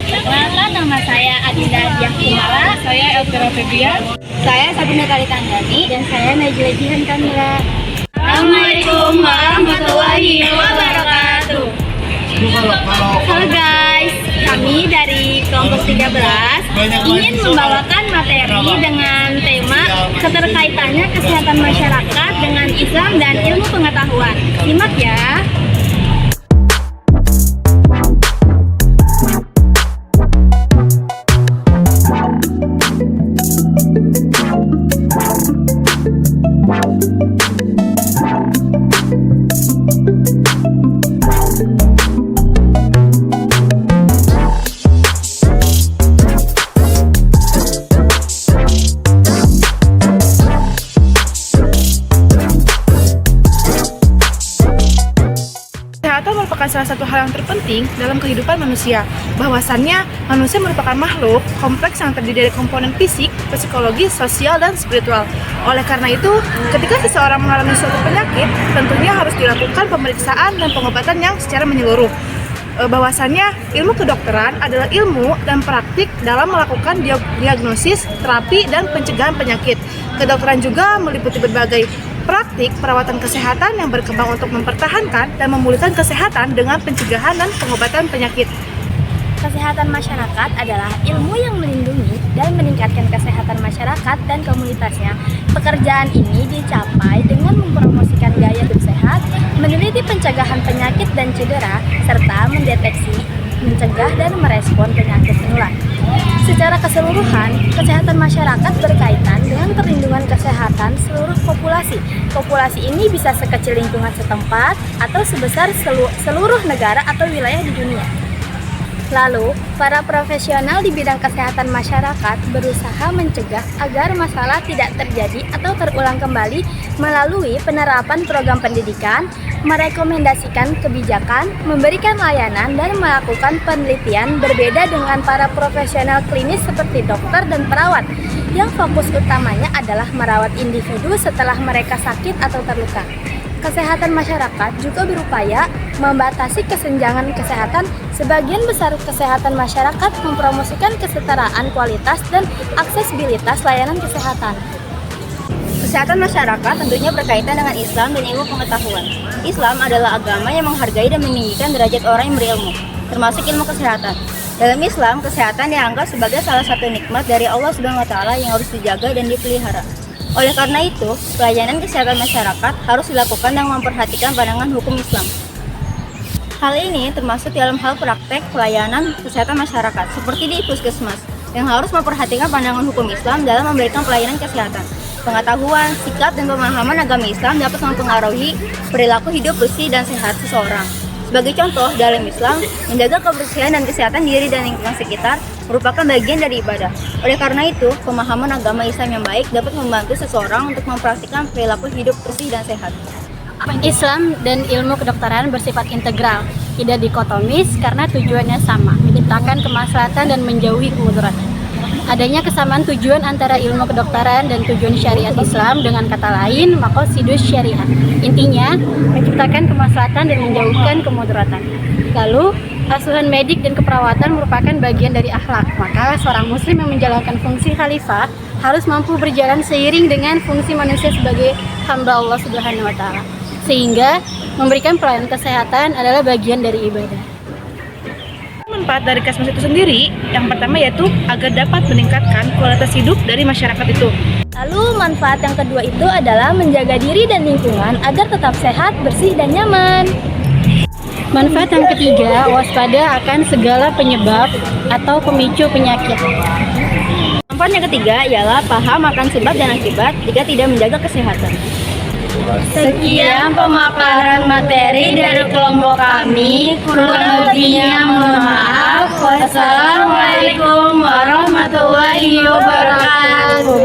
Perkenalkan, nama saya Adinda Diah Kumara. Saya Elvira Febian. Saya Sabina Kalitandani. Dan saya Najla Jihan Kamila. Assalamualaikum warahmatullahi wabarakatuh. Halo guys, kami dari kelompok 13 ingin membawakan materi dengan tema keterkaitannya kesehatan masyarakat dengan Islam dan ilmu pengetahuan. Simak ya. Kesehatan merupakan salah satu hal yang terpenting dalam kehidupan manusia. Bahwasannya, manusia merupakan makhluk kompleks yang terdiri dari komponen fisik, psikologi, sosial, dan spiritual. Oleh karena itu, ketika seseorang mengalami suatu penyakit, tentunya harus dilakukan pemeriksaan dan pengobatan yang secara menyeluruh. Bahwasannya, ilmu kedokteran adalah ilmu dan praktik dalam melakukan diagnosis, terapi, dan pencegahan penyakit. Kedokteran juga meliputi berbagai praktik perawatan kesehatan yang berkembang untuk mempertahankan dan memulihkan kesehatan dengan pencegahan dan pengobatan penyakit. Kesehatan masyarakat adalah ilmu yang melindungi dan meningkatkan kesehatan masyarakat dan komunitasnya. Pekerjaan ini dicapai dengan mempromosikan gaya hidup sehat, meneliti pencegahan penyakit dan cedera, serta mendeteksi, mencegah, dan merespon penyakit menular. Secara keseluruhan, kesehatan masyarakat berkaitan dengan perlindungan kesehatan seluruh populasi. Populasi ini bisa sekecil lingkungan setempat atau sebesar seluruh negara atau wilayah di dunia. Lalu, para profesional di bidang kesehatan masyarakat berusaha mencegah agar masalah tidak terjadi atau terulang kembali melalui penerapan program pendidikan, merekomendasikan kebijakan, memberikan layanan, dan melakukan penelitian. Berbeda dengan para profesional klinis seperti dokter dan perawat, yang fokus utamanya adalah merawat individu setelah mereka sakit atau terluka. Kesehatan masyarakat juga berupaya membatasi kesenjangan kesehatan. Sebagian besar kesehatan masyarakat mempromosikan kesetaraan kualitas dan aksesibilitas layanan kesehatan. Kesehatan masyarakat tentunya berkaitan dengan Islam dan ilmu pengetahuan. Islam adalah agama yang menghargai dan meninggikan derajat orang yang berilmu, termasuk ilmu kesehatan. Dalam Islam, kesehatan dianggap sebagai salah satu nikmat dari Allah SWT yang harus dijaga dan dipelihara. Oleh karena itu, pelayanan kesehatan masyarakat harus dilakukan dengan memperhatikan pandangan hukum Islam. Hal ini termasuk dalam hal praktek pelayanan kesehatan masyarakat, seperti di puskesmas, yang harus memperhatikan pandangan hukum Islam dalam memberikan pelayanan kesehatan. Pengetahuan, sikap, dan pemahaman agama Islam dapat mempengaruhi perilaku hidup bersih dan sehat seseorang. Sebagai contoh, dalam Islam, menjaga kebersihan dan kesehatan diri dan lingkungan sekitar merupakan bagian dari ibadah. Oleh karena itu, pemahaman agama Islam yang baik dapat membantu seseorang untuk mempraktikkan perilaku hidup bersih dan sehat. Islam dan ilmu kedokteran bersifat integral, tidak dikotomis karena tujuannya sama, menciptakan kemaslahatan dan menjauhi kemudaratan. Adanya kesamaan tujuan antara ilmu kedokteran dan tujuan syariat Islam, dengan kata lain, maqasidus syariah. Intinya, menciptakan kemaslahatan dan menjauhkan kemudaratan. Lalu, asuhan medik dan keperawatan merupakan bagian dari akhlak. Maka, seorang muslim yang menjalankan fungsi khalifah harus mampu berjalan seiring dengan fungsi manusia sebagai hamba Allah Subhanahu wa Ta'ala. Sehingga, memberikan pelayanan kesehatan adalah bagian dari ibadah. Manfaat dari Kesmas itu sendiri, yang pertama yaitu agar dapat meningkatkan kualitas hidup dari masyarakat itu. Lalu manfaat yang kedua itu adalah menjaga diri dan lingkungan agar tetap sehat, bersih, dan nyaman. Manfaat yang ketiga, waspada akan segala penyebab atau pemicu penyakit. Manfaat yang ketiga ialah paham akan sebab dan akibat jika tidak menjaga kesehatan. Sekian pemaparan materi dari kelompok kami. Kurang lebihnya mohon maaf. Wassalamualaikum warahmatullahi wabarakatuh.